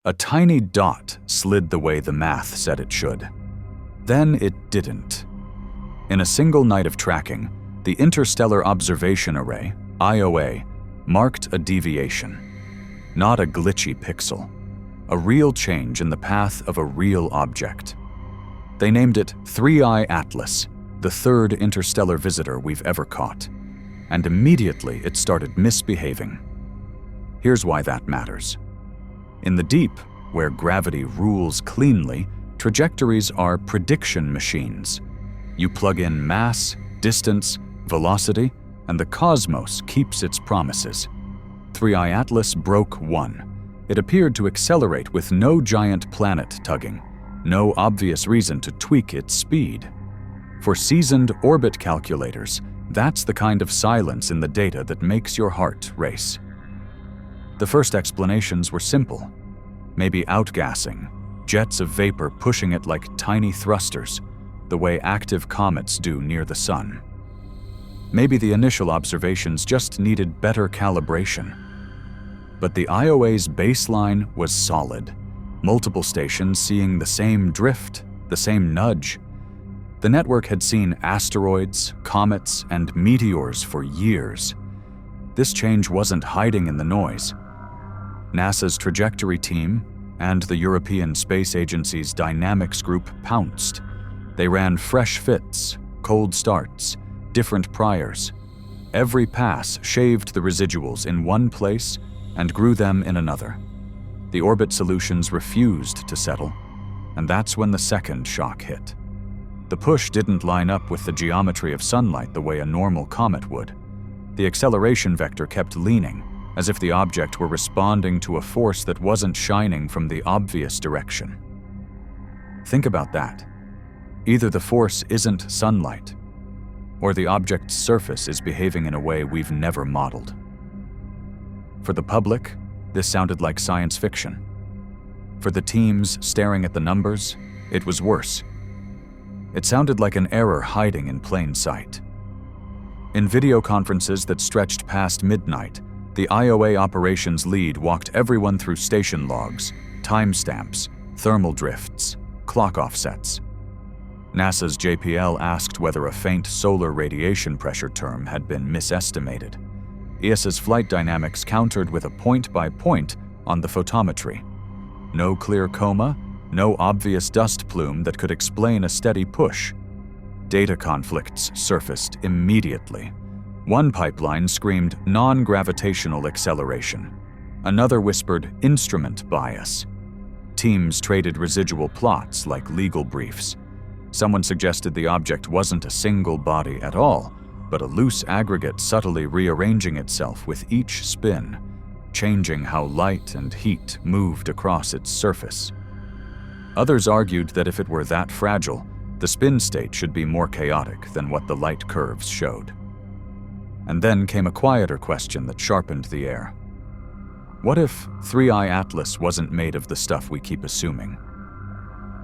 A tiny dot slid the way the math said it should. Then it didn't. In a single night of tracking, the Interstellar Observation Array, IOA, marked a deviation. Not a glitchy pixel. A real change in the path of a real object. They named it 3I Atlas, the third interstellar visitor we've ever caught. And immediately it started misbehaving. Here's why that matters. In the deep, where gravity rules cleanly, trajectories are prediction machines. You plug in mass, distance, velocity, and the cosmos keeps its promises. 3I Atlas broke one. It appeared to accelerate with no giant planet tugging, no obvious reason to tweak its speed. For seasoned orbit calculators, that's the kind of silence in the data that makes your heart race. The first explanations were simple. Maybe outgassing, jets of vapor pushing it like tiny thrusters, the way active comets do near the sun. Maybe the initial observations just needed better calibration. But the IOA's baseline was solid. Multiple stations seeing the same drift, the same nudge. The network had seen asteroids, comets, and meteors for years. This change wasn't hiding in the noise. NASA's trajectory team and the European Space Agency's dynamics group pounced. They ran fresh fits, cold starts, different priors. Every pass shaved the residuals in one place and grew them in another. The orbit solutions refused to settle, and that's when the second shock hit. The push didn't line up with the geometry of sunlight the way a normal comet would. The acceleration vector kept leaning, as if the object were responding to a force that wasn't shining from the obvious direction. Think about that. Either the force isn't sunlight, or the object's surface is behaving in a way we've never modeled. For the public, this sounded like science fiction. For the teams staring at the numbers, it was worse. It sounded like an error hiding in plain sight. In video conferences that stretched past midnight, the IOA operations lead walked everyone through station logs, timestamps, thermal drifts, clock offsets. NASA's JPL asked whether a faint solar radiation pressure term had been misestimated. ESA's flight dynamics countered with a point-by-point on the photometry. No clear coma, no obvious dust plume that could explain a steady push. Data conflicts surfaced immediately. One pipeline screamed non-gravitational acceleration. Another whispered instrument bias. Teams traded residual plots like legal briefs. Someone suggested the object wasn't a single body at all, but a loose aggregate subtly rearranging itself with each spin, changing how light and heat moved across its surface. Others argued that if it were that fragile, the spin state should be more chaotic than what the light curves showed. And then came a quieter question that sharpened the air. What if 3I Atlas wasn't made of the stuff we keep assuming?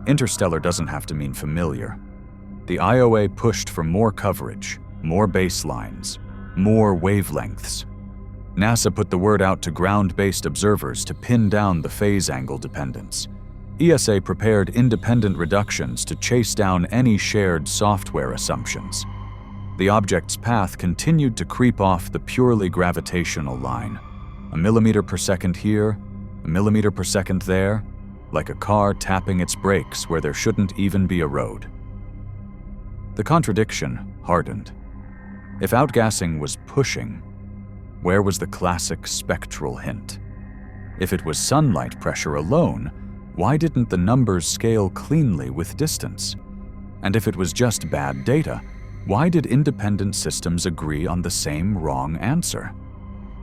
Interstellar doesn't have to mean familiar. The IOA pushed for more coverage, more baselines, more wavelengths. NASA put the word out to ground-based observers to pin down the phase angle dependence. ESA prepared independent reductions to chase down any shared software assumptions. The object's path continued to creep off the purely gravitational line. A millimeter per second here, a millimeter per second there, like a car tapping its brakes where there shouldn't even be a road. The contradiction hardened. If outgassing was pushing, where was the classic spectral hint? If it was sunlight pressure alone, why didn't the numbers scale cleanly with distance? And if it was just bad data, why did independent systems agree on the same wrong answer?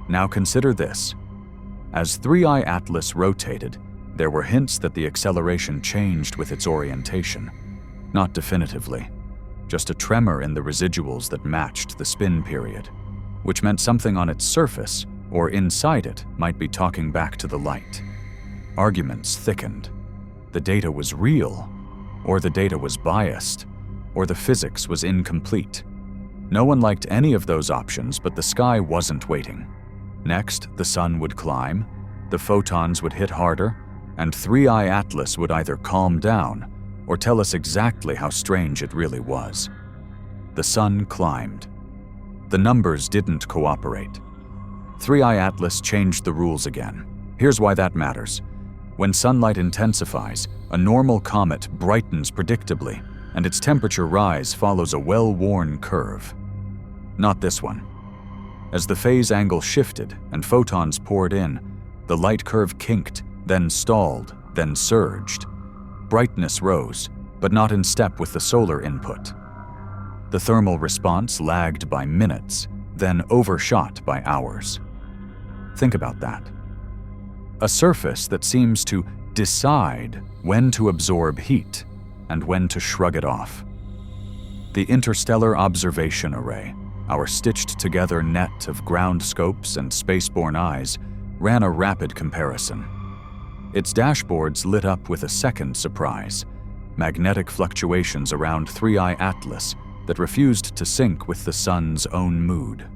Now consider this. As 3I Atlas rotated, there were hints that the acceleration changed with its orientation. Not definitively, just a tremor in the residuals that matched the spin period, which meant something on its surface or inside it might be talking back to the light. Arguments thickened. The data was real, or the data was biased, or the physics was incomplete. No one liked any of those options, but the sky wasn't waiting. Next, the sun would climb, the photons would hit harder, and 3i Atlas would either calm down or tell us exactly how strange it really was. The sun climbed. The numbers didn't cooperate. 3i Atlas changed the rules again. Here's why that matters. When sunlight intensifies, a normal comet brightens predictably, and its temperature rise follows a well-worn curve. Not this one. As the phase angle shifted and photons poured in, the light curve kinked, then stalled, then surged. Brightness rose, but not in step with the solar input. The thermal response lagged by minutes, then overshot by hours. Think about that. A surface that seems to decide when to absorb heat and when to shrug it off. The Interstellar Observation Array, our stitched-together net of ground scopes and spaceborne eyes, ran a rapid comparison. Its dashboards lit up with a second surprise: magnetic fluctuations around 3i Atlas that refused to sync with the sun's own mood.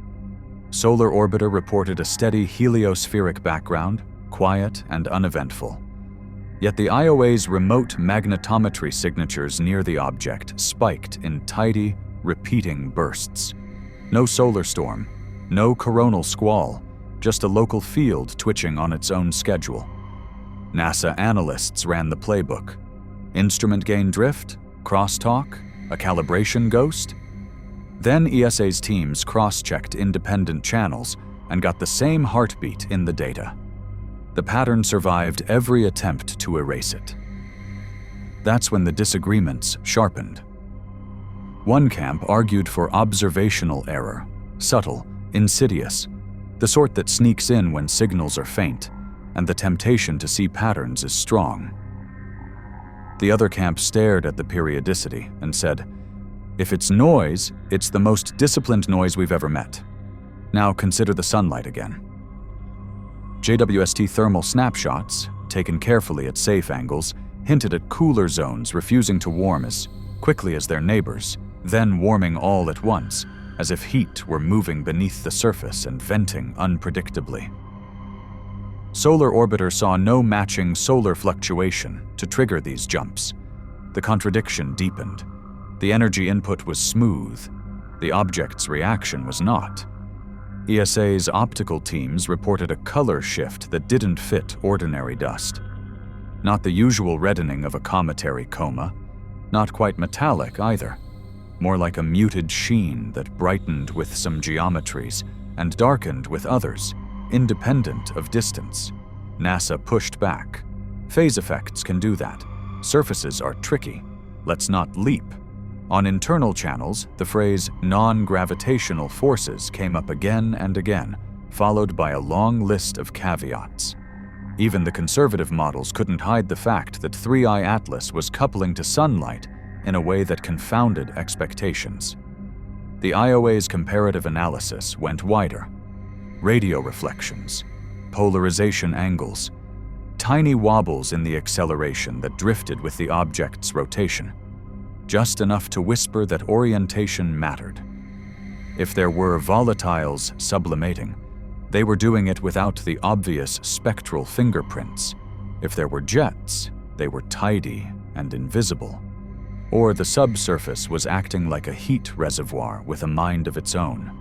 Solar Orbiter reported a steady heliospheric background, quiet and uneventful. Yet the IOA's remote magnetometry signatures near the object spiked in tidy, repeating bursts. No solar storm, no coronal squall, just a local field twitching on its own schedule. NASA analysts ran the playbook. Instrument gain drift, crosstalk, a calibration ghost? Then ESA's teams cross-checked independent channels and got the same heartbeat in the data. The pattern survived every attempt to erase it. That's when the disagreements sharpened. One camp argued for observational error, subtle, insidious, the sort that sneaks in when signals are faint, and the temptation to see patterns is strong. The other camp stared at the periodicity and said, "If it's noise, it's the most disciplined noise we've ever met. Now consider the sunlight again." JWST thermal snapshots, taken carefully at safe angles, hinted at cooler zones refusing to warm as quickly as their neighbors, then warming all at once, as if heat were moving beneath the surface and venting unpredictably. Solar Orbiter saw no matching solar fluctuation to trigger these jumps. The contradiction deepened. The energy input was smooth. The object's reaction was not. ESA's optical teams reported a color shift that didn't fit ordinary dust. Not the usual reddening of a cometary coma, not quite metallic either. More like a muted sheen that brightened with some geometries and darkened with others, independent of distance. NASA pushed back. Phase effects can do that. Surfaces are tricky. Let's not leap. On internal channels, the phrase non-gravitational forces came up again and again, followed by a long list of caveats. Even the conservative models couldn't hide the fact that 3i Atlas was coupling to sunlight in a way that confounded expectations. The IOA's comparative analysis went wider. Radio reflections, polarization angles, tiny wobbles in the acceleration that drifted with the object's rotation, just enough to whisper that orientation mattered. If there were volatiles sublimating, they were doing it without the obvious spectral fingerprints. If there were jets, they were tidy and invisible. Or the subsurface was acting like a heat reservoir with a mind of its own,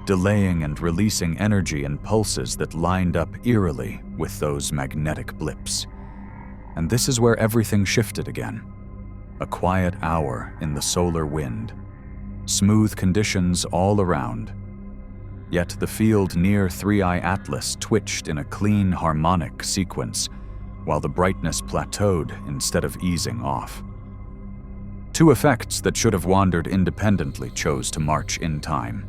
delaying and releasing energy in pulses that lined up eerily with those magnetic blips. And this is where everything shifted again. A quiet hour in the solar wind. Smooth conditions all around. Yet the field near 3i Atlas twitched in a clean harmonic sequence, while the brightness plateaued instead of easing off. Two effects that should have wandered independently chose to march in time.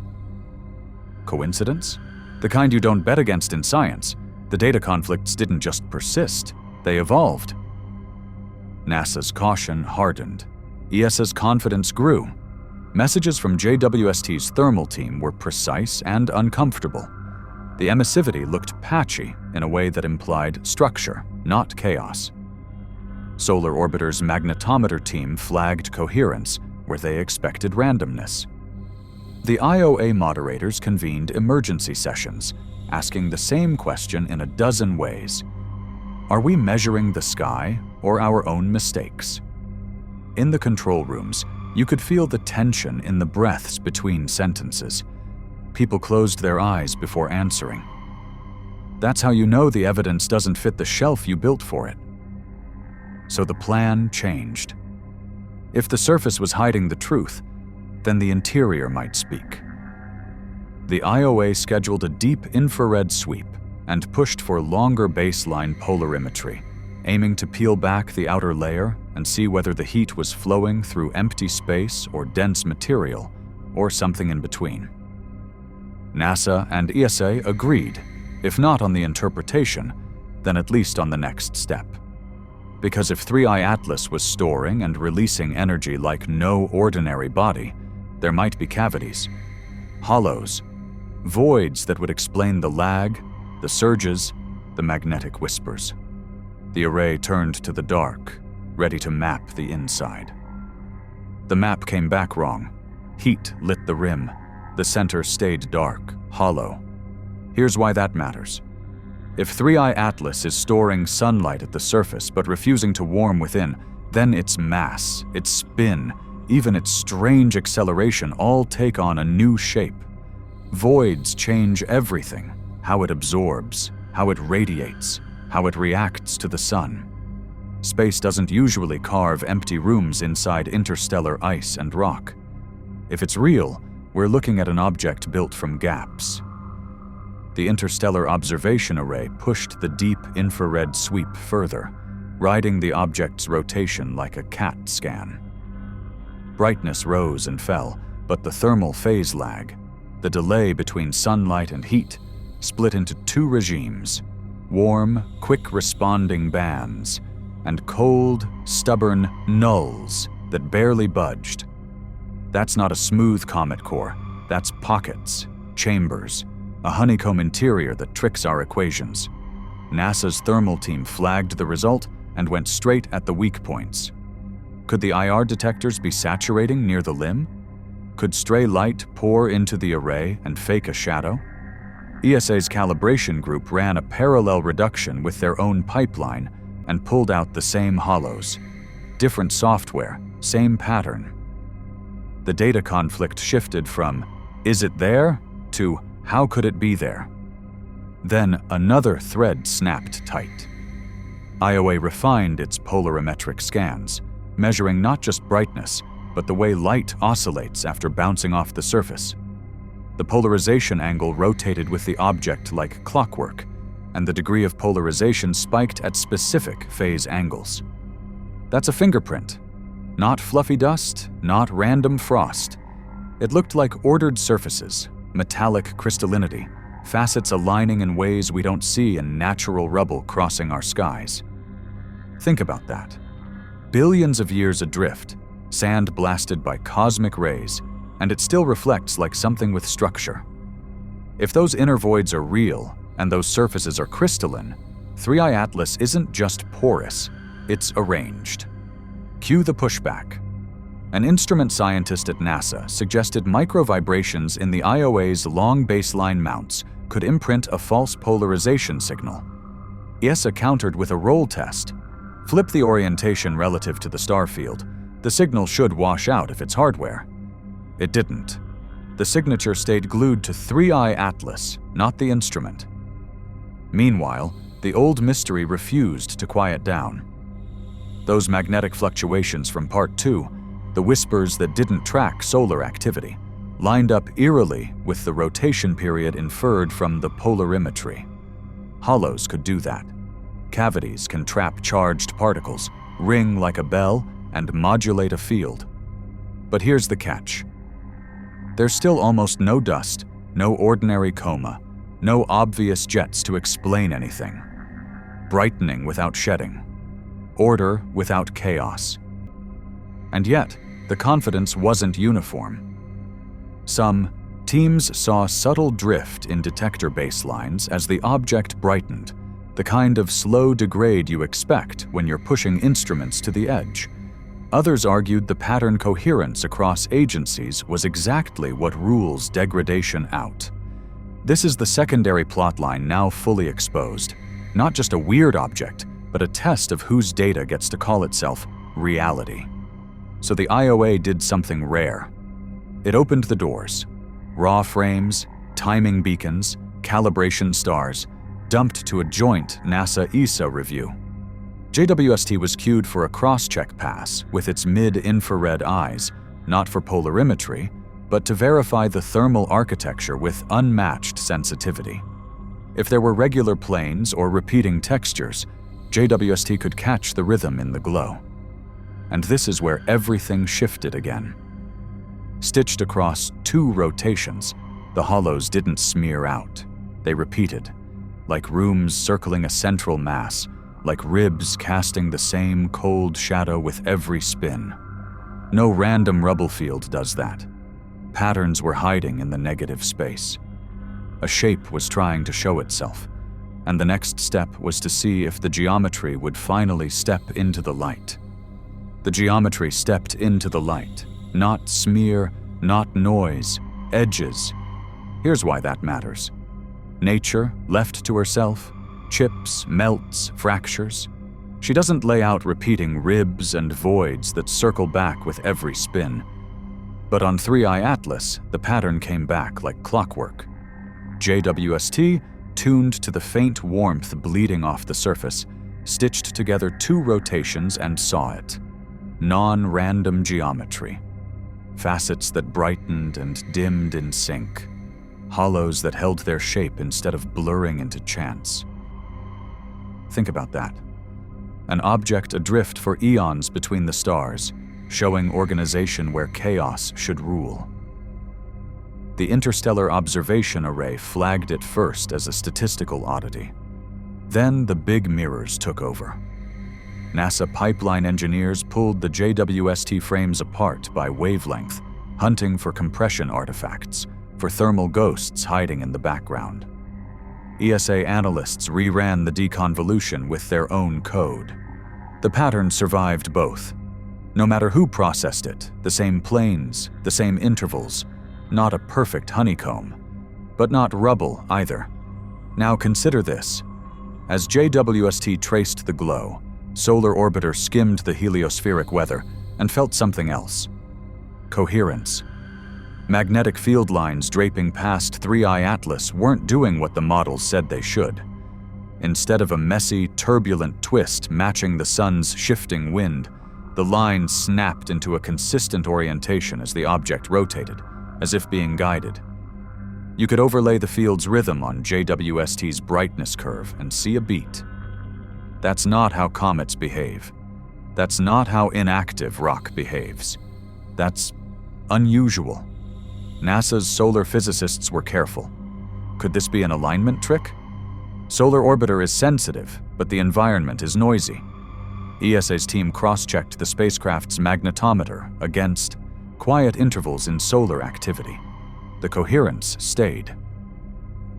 Coincidence? The kind you don't bet against in science. The data conflicts didn't just persist, they evolved. NASA's caution hardened. ESA's confidence grew. Messages from JWST's thermal team were precise and uncomfortable. The emissivity looked patchy in a way that implied structure, not chaos. Solar Orbiter's magnetometer team flagged coherence where they expected randomness. The IOA moderators convened emergency sessions, asking the same question in a dozen ways. Are we measuring the sky or our own mistakes? In the control rooms, you could feel the tension in the breaths between sentences. People closed their eyes before answering. That's how you know the evidence doesn't fit the shelf you built for it. So the plan changed. If the surface was hiding the truth, then the interior might speak. The IOA scheduled a deep infrared sweep and pushed for longer baseline polarimetry, aiming to peel back the outer layer and see whether the heat was flowing through empty space or dense material, or something in between. NASA and ESA agreed, if not on the interpretation, then at least on the next step. Because if 3I Atlas was storing and releasing energy like no ordinary body, there might be cavities, hollows, voids that would explain the lag, the surges, the magnetic whispers. The array turned to the dark, ready to map the inside. The map came back wrong. Heat lit the rim. The center stayed dark, hollow. Here's why that matters. If 3I Atlas is storing sunlight at the surface but refusing to warm within, then its mass, its spin, even its strange acceleration all take on a new shape. Voids change everything: how it absorbs, how it radiates, how it reacts to the sun. Space doesn't usually carve empty rooms inside interstellar ice and rock. If it's real, we're looking at an object built from gaps. The Interstellar Observation Array pushed the deep infrared sweep further, riding the object's rotation like a CAT scan. Brightness rose and fell, but the thermal phase lag, the delay between sunlight and heat, split into two regimes: warm, quick-responding bands, and cold, stubborn nulls that barely budged. That's not a smooth comet core, that's pockets, chambers, a honeycomb interior that tricks our equations. NASA's thermal team flagged the result and went straight at the weak points. Could the IR detectors be saturating near the limb? Could stray light pour into the array and fake a shadow? ESA's calibration group ran a parallel reduction with their own pipeline and pulled out the same hollows. Different software, same pattern. The data conflict shifted from, "Is it there?" to, "How could it be there?" Then another thread snapped tight. IOA refined its polarimetric scans, measuring not just brightness, but the way light oscillates after bouncing off the surface. The polarization angle rotated with the object like clockwork, and the degree of polarization spiked at specific phase angles. That's a fingerprint. Not fluffy dust, not random frost. It looked like ordered surfaces, metallic crystallinity, facets aligning in ways we don't see in natural rubble crossing our skies. Think about that. Billions of years adrift, sand blasted by cosmic rays, and it still reflects like something with structure. If those inner voids are real, and those surfaces are crystalline, 3I Atlas isn't just porous, it's arranged. Cue the pushback. An instrument scientist at NASA suggested microvibrations in the IOA's long baseline mounts could imprint a false polarization signal. ESA countered with a roll test. Flip the orientation relative to the star field. The signal should wash out if it's hardware. It didn't. The signature stayed glued to 3I Atlas, not the instrument. Meanwhile, the old mystery refused to quiet down. Those magnetic fluctuations from Part 2, the whispers that didn't track solar activity, lined up eerily with the rotation period inferred from the polarimetry. Hollows could do that. Cavities can trap charged particles, ring like a bell, and modulate a field. But here's the catch. There's still almost no dust, no ordinary coma, no obvious jets to explain anything. Brightening without shedding. Order without chaos. And yet, the confidence wasn't uniform. Some teams saw subtle drift in detector baselines as the object brightened, the kind of slow degrade you expect when you're pushing instruments to the edge. Others argued the pattern coherence across agencies was exactly what rules degradation out. This is the secondary plotline now fully exposed. Not just a weird object, but a test of whose data gets to call itself reality. So the IOA did something rare. It opened the doors. Raw frames, timing beacons, calibration stars, dumped to a joint NASA-ESA review. JWST was cued for a cross-check pass with its mid-infrared eyes, not for polarimetry, but to verify the thermal architecture with unmatched sensitivity. If there were regular planes or repeating textures, JWST could catch the rhythm in the glow. And this is where everything shifted again. Stitched across 2 rotations, the hollows didn't smear out. They repeated, like rooms circling a central mass, like ribs casting the same cold shadow with every spin. No random rubble field does that. Patterns were hiding in the negative space. A shape was trying to show itself, and the next step was to see if the geometry would finally step into the light. The geometry stepped into the light, not smear, not noise, edges. Here's why that matters. Nature, left to herself, chips, melts, fractures. She doesn't lay out repeating ribs and voids that circle back with every spin. But on 3i Atlas, the pattern came back like clockwork. JWST, tuned to the faint warmth bleeding off the surface, stitched together 2 rotations and saw it. Non-random geometry. Facets that brightened and dimmed in sync. Hollows that held their shape instead of blurring into chance. Think about that. An object adrift for eons between the stars, showing organization where chaos should rule. The Interstellar Observation Array flagged it first as a statistical oddity. Then the big mirrors took over. NASA pipeline engineers pulled the JWST frames apart by wavelength, hunting for compression artifacts, for thermal ghosts hiding in the background. ESA analysts reran the deconvolution with their own code. The pattern survived both. No matter who processed it, the same planes, the same intervals, not a perfect honeycomb, but not rubble either. Now consider this. As JWST traced the glow, Solar Orbiter skimmed the heliospheric weather and felt something else. Coherence. Magnetic field lines draping past 3i Atlas weren't doing what the models said they should. Instead of a messy, turbulent twist matching the sun's shifting wind, the lines snapped into a consistent orientation as the object rotated, as if being guided. You could overlay the field's rhythm on JWST's brightness curve and see a beat. That's not how comets behave. That's not how inactive rock behaves. That's unusual. NASA's solar physicists were careful. Could this be an alignment trick? Solar Orbiter is sensitive, but the environment is noisy. ESA's team cross-checked the spacecraft's magnetometer against quiet intervals in solar activity. The coherence stayed.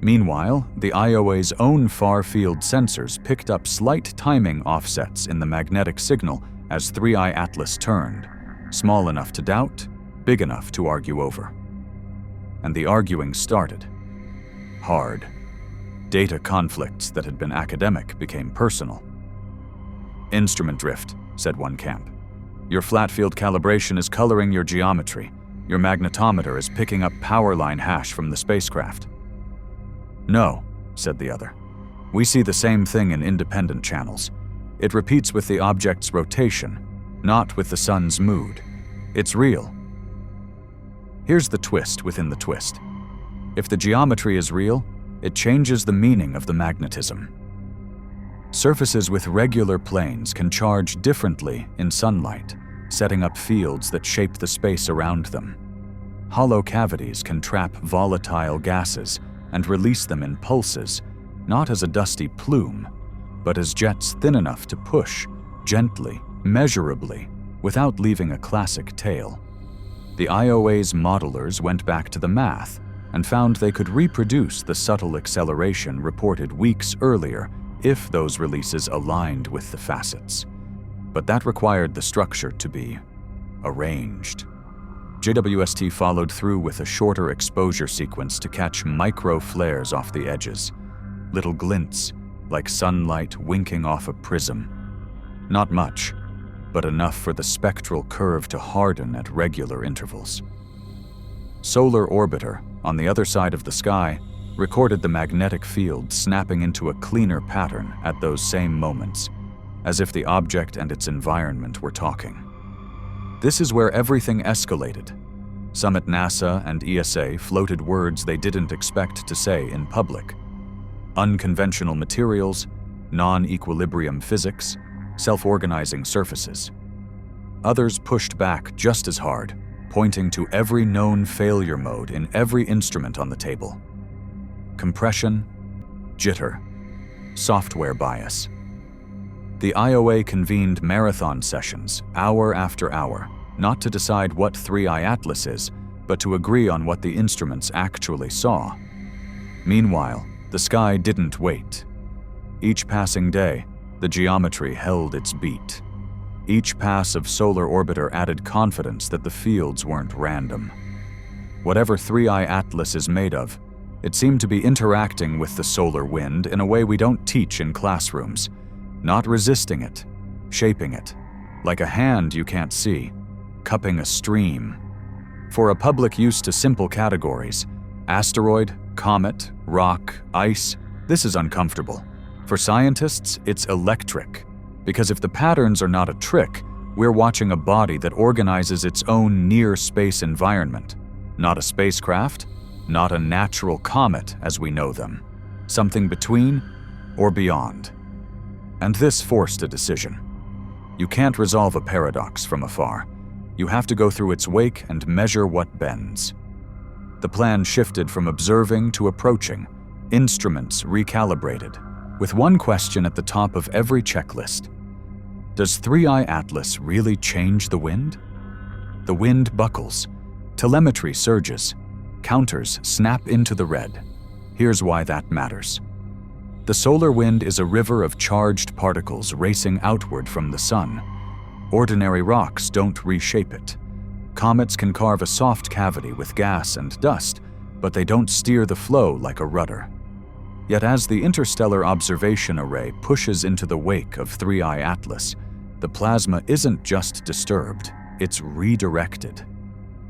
Meanwhile, the IOA's own far-field sensors picked up slight timing offsets in the magnetic signal as 3i Atlas turned, small enough to doubt, big enough to argue over. And the arguing started. Hard. Data conflicts that had been academic became personal. "Instrument drift," said one camp. "Your flat field calibration is coloring your geometry. Your magnetometer is picking up power line hash from the spacecraft." "No," said the other. "We see the same thing in independent channels. It repeats with the object's rotation, not with the sun's mood. It's real." Here's the twist within the twist. If the geometry is real, it changes the meaning of the magnetism. Surfaces with regular planes can charge differently in sunlight, setting up fields that shape the space around them. Hollow cavities can trap volatile gases and release them in pulses, not as a dusty plume, but as jets thin enough to push, gently, measurably, without leaving a classic tail. The IOA's modelers went back to the math and found they could reproduce the subtle acceleration reported weeks earlier if those releases aligned with the facets. But that required the structure to be arranged. JWST followed through with a shorter exposure sequence to catch micro flares off the edges, little glints, like sunlight winking off a prism. Not much, but enough for the spectral curve to harden at regular intervals. Solar Orbiter, on the other side of the sky, recorded the magnetic field snapping into a cleaner pattern at those same moments, as if the object and its environment were talking. This is where everything escalated. Some at NASA and ESA floated words they didn't expect to say in public. Unconventional materials, non-equilibrium physics, self-organizing surfaces. Others pushed back just as hard, pointing to every known failure mode in every instrument on the table. Compression, jitter, software bias. The IOA convened marathon sessions, hour after hour, not to decide what 3I Atlas is, but to agree on what the instruments actually saw. Meanwhile, the sky didn't wait. Each passing day, the geometry held its beat. Each pass of Solar Orbiter added confidence that the fields weren't random. Whatever 3I Atlas is made of, it seemed to be interacting with the solar wind in a way we don't teach in classrooms, not resisting it, shaping it, like a hand you can't see, cupping a stream. For a public used to simple categories, asteroid, comet, rock, ice, this is uncomfortable. For scientists, it's electric, because if the patterns are not a trick, we're watching a body that organizes its own near-space environment, not a spacecraft, not a natural comet as we know them, something between or beyond. And this forced a decision. You can't resolve a paradox from afar. You have to go through its wake and measure what bends. The plan shifted from observing to approaching, instruments recalibrated, with one question at the top of every checklist. Does 3I Atlas really change the wind? The wind buckles, telemetry surges, counters snap into the red. Here's why that matters. The solar wind is a river of charged particles racing outward from the sun. Ordinary rocks don't reshape it. Comets can carve a soft cavity with gas and dust, but they don't steer the flow like a rudder. Yet as the Interstellar Observation Array pushes into the wake of 3I Atlas, the plasma isn't just disturbed, it's redirected.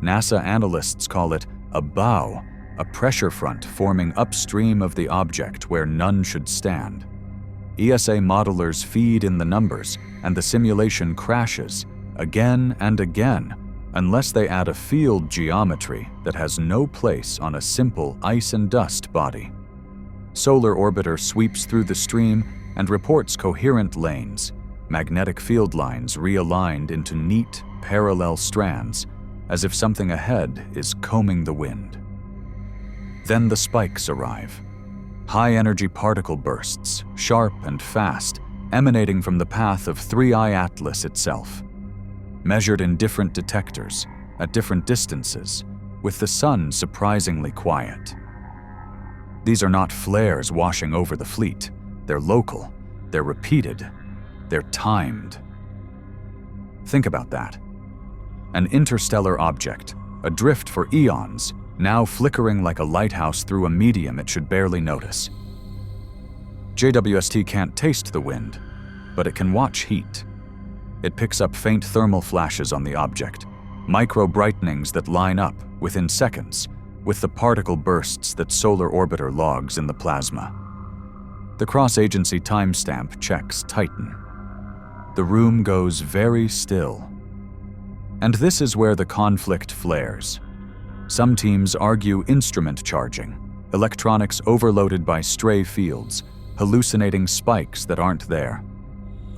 NASA analysts call it a bow, a pressure front forming upstream of the object where none should stand. ESA modelers feed in the numbers, and the simulation crashes again and again unless they add a field geometry that has no place on a simple ice and dust body. Solar Orbiter sweeps through the stream and reports coherent lanes, magnetic field lines realigned into neat, parallel strands, as if something ahead is combing the wind. Then the spikes arrive. High-energy particle bursts, sharp and fast, emanating from the path of 3I Atlas itself. Measured in different detectors, at different distances, with the sun surprisingly quiet. These are not flares washing over the fleet. They're local, they're repeated, they're timed. Think about that. An interstellar object, adrift for eons, now flickering like a lighthouse through a medium it should barely notice. JWST can't taste the wind, but it can watch heat. It picks up faint thermal flashes on the object, micro-brightenings that line up, within seconds, with the particle bursts that Solar Orbiter logs in the plasma. The cross-agency timestamp checks tighten. The room goes very still. And this is where the conflict flares. Some teams argue instrument charging, electronics overloaded by stray fields, hallucinating spikes that aren't there.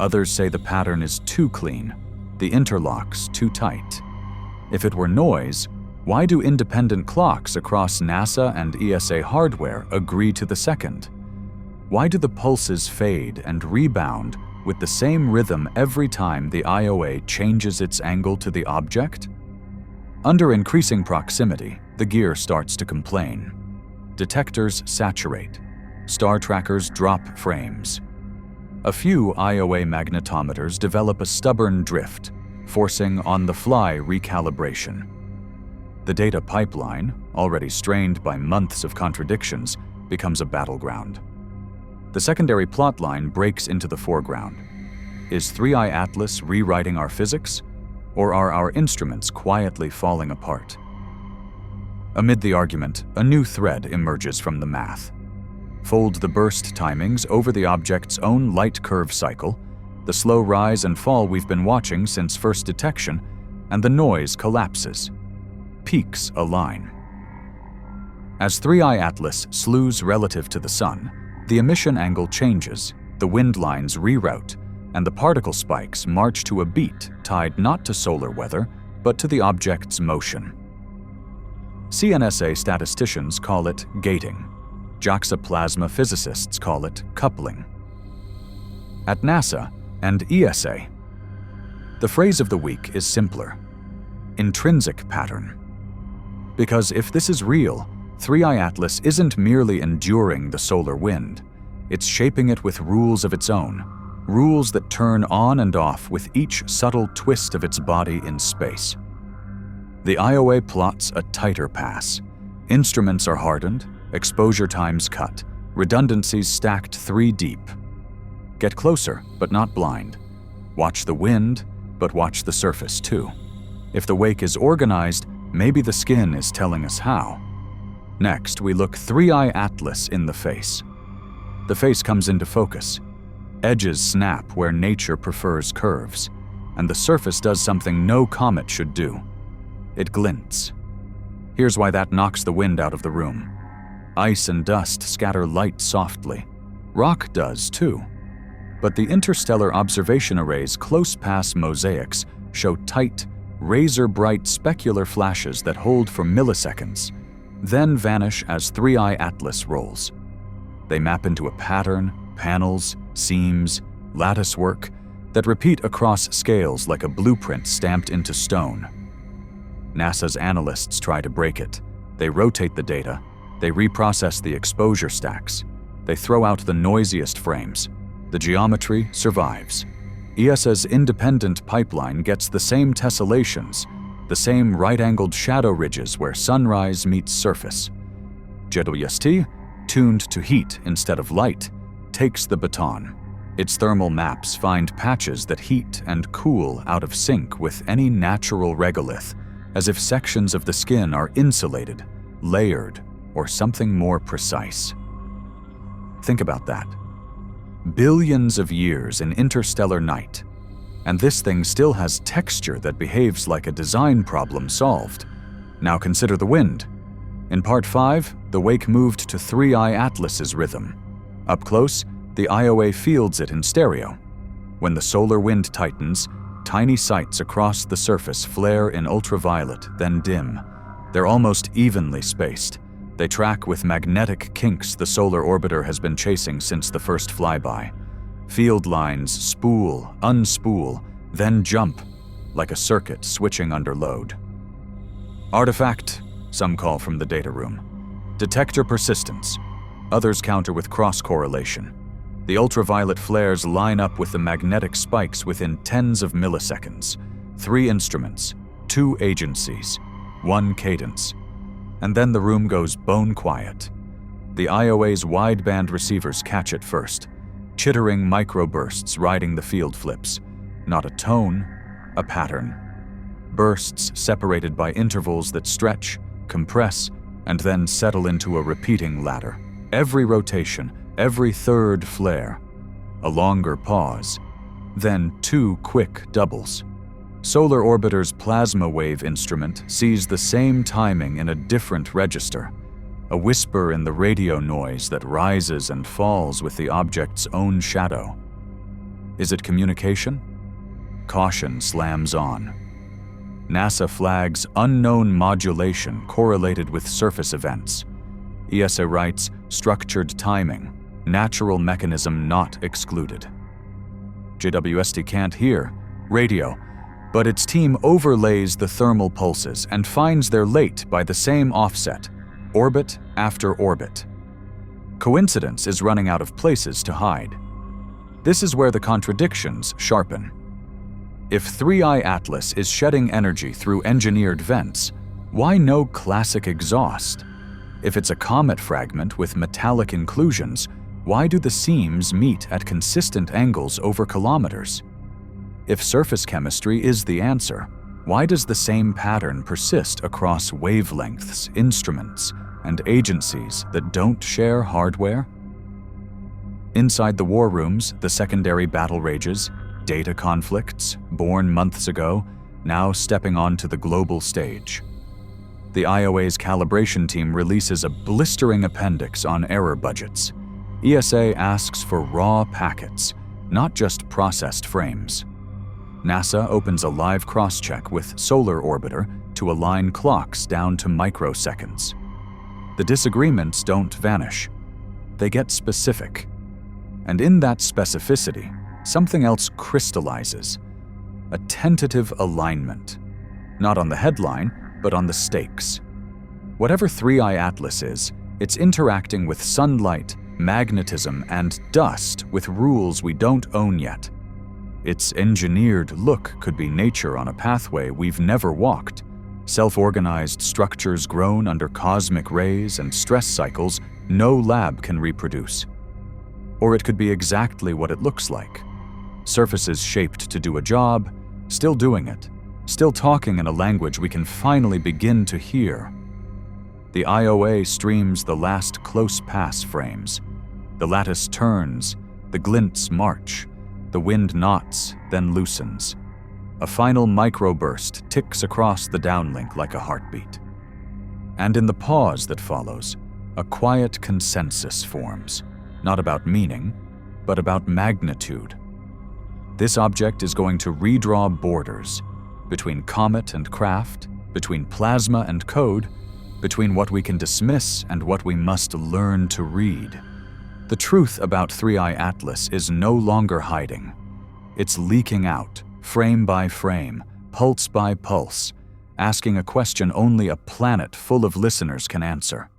Others say the pattern is too clean, the interlocks too tight. If it were noise, why do independent clocks across NASA and ESA hardware agree to the second? Why do the pulses fade and rebound with the same rhythm every time the IOA changes its angle to the object? Under increasing proximity, the gear starts to complain. Detectors saturate. Star trackers drop frames. A few IOA magnetometers develop a stubborn drift, forcing on-the-fly recalibration. The data pipeline, already strained by months of contradictions, becomes a battleground. The The secondary plotline breaks into the foreground. Is 3I Atlas rewriting our physics, or are our instruments quietly falling apart? Amid the argument, a new thread emerges from the math. Fold the burst timings over the object's own light curve cycle, the slow rise and fall we've been watching since first detection, and the noise collapses. Peaks align. As 3I Atlas slews relative to the Sun, the emission angle changes, the wind lines reroute, and the particle spikes march to a beat tied not to solar weather, but to the object's motion. CNSA statisticians call it gating. Joxoplasma physicists call it coupling. At NASA and ESA, the phrase of the week is simpler: intrinsic pattern. Because if this is real, 3I Atlas isn't merely enduring the solar wind, it's shaping it with rules of its own, rules that turn on and off with each subtle twist of its body in space. The IOA plots a tighter pass. Instruments are hardened, exposure times cut, redundancies stacked 3 deep. Get closer, but not blind. Watch the wind, but watch the surface too. If the wake is organized, maybe the skin is telling us how. Next, we look 3I Atlas in the face. The face comes into focus. Edges snap where nature prefers curves, and the surface does something no comet should do. It glints. Here's why that knocks the wind out of the room. Ice and dust scatter light softly. Rock does too. But the interstellar observation array's close-pass mosaics show tight, razor-bright specular flashes that hold for milliseconds, then vanish as 3I Atlas rolls. They map into a pattern, panels, seams, latticework that repeat across scales like a blueprint stamped into stone. NASA's analysts try to break it. They rotate the data. They reprocess the exposure stacks. They throw out the noisiest frames. The geometry survives. ESA's independent pipeline gets the same tessellations, the same right-angled shadow ridges where sunrise meets surface. JWST, tuned to heat instead of light, takes the baton. Its thermal maps find patches that heat and cool out of sync with any natural regolith, as if sections of the skin are insulated, layered, or something more precise. Think about that. Billions of years in interstellar night, and this thing still has texture that behaves like a design problem solved. Now consider the wind. In Part 5, the wake moved to 3I Atlas's rhythm. Up close, the IOA fields it in stereo. When the solar wind tightens, tiny sites across the surface flare in ultraviolet, then dim. They're almost evenly spaced. They track with magnetic kinks the solar orbiter has been chasing since the first flyby. Field lines spool, unspool, then jump, like a circuit switching under load. Artifact, some call from the data room. Detector persistence. Others counter with cross-correlation. The ultraviolet flares line up with the magnetic spikes within tens of milliseconds. 3 instruments, 2 agencies, 1 cadence. And then the room goes bone quiet. The IOA's wideband receivers catch it first, chittering microbursts riding the field flips. Not a tone, a pattern. Bursts separated by intervals that stretch, compress, and then settle into a repeating ladder. Every rotation, every third flare. A longer pause, then 2 quick doubles. Solar Orbiter's plasma wave instrument sees the same timing in a different register, a whisper in the radio noise that rises and falls with the object's own shadow. Is it communication? Caution slams on. NASA flags unknown modulation correlated with surface events. ESA writes structured timing, natural mechanism not excluded. JWST can't hear, radio, but its team overlays the thermal pulses and finds they're late by the same offset, orbit after orbit. Coincidence is running out of places to hide. This is where the contradictions sharpen. If 3I Atlas is shedding energy through engineered vents, why no classic exhaust? If it's a comet fragment with metallic inclusions, Why do the seams meet at consistent angles over kilometers? If surface chemistry is the answer, why does the same pattern persist across wavelengths, instruments, and agencies that don't share hardware? Inside the war rooms, the secondary battle rages, data conflicts, born months ago, now stepping onto the global stage. The IOA's calibration team releases a blistering appendix on error budgets. ESA asks for raw packets, not just processed frames. NASA opens a live cross-check with Solar Orbiter to align clocks down to microseconds. The disagreements don't vanish. They get specific. And in that specificity, something else crystallizes. A tentative alignment. Not on the headline, but on the stakes. Whatever 3I Atlas is, it's interacting with sunlight, magnetism, and dust with rules we don't own yet. Its engineered look could be nature on a pathway we've never walked, self-organized structures grown under cosmic rays and stress cycles no lab can reproduce. Or it could be exactly what it looks like. Surfaces shaped to do a job, still doing it, still talking in a language we can finally begin to hear. The IOA streams the last close pass frames. The lattice turns, the glints march, the wind knots, then loosens. A final microburst ticks across the downlink like a heartbeat. And in the pause that follows, a quiet consensus forms, not about meaning, but about magnitude. This object is going to redraw borders between comet and craft, between plasma and code, between what we can dismiss and what we must learn to read. The truth about 3I Atlas is no longer hiding. It's leaking out, frame by frame, pulse by pulse, asking a question only a planet full of listeners can answer.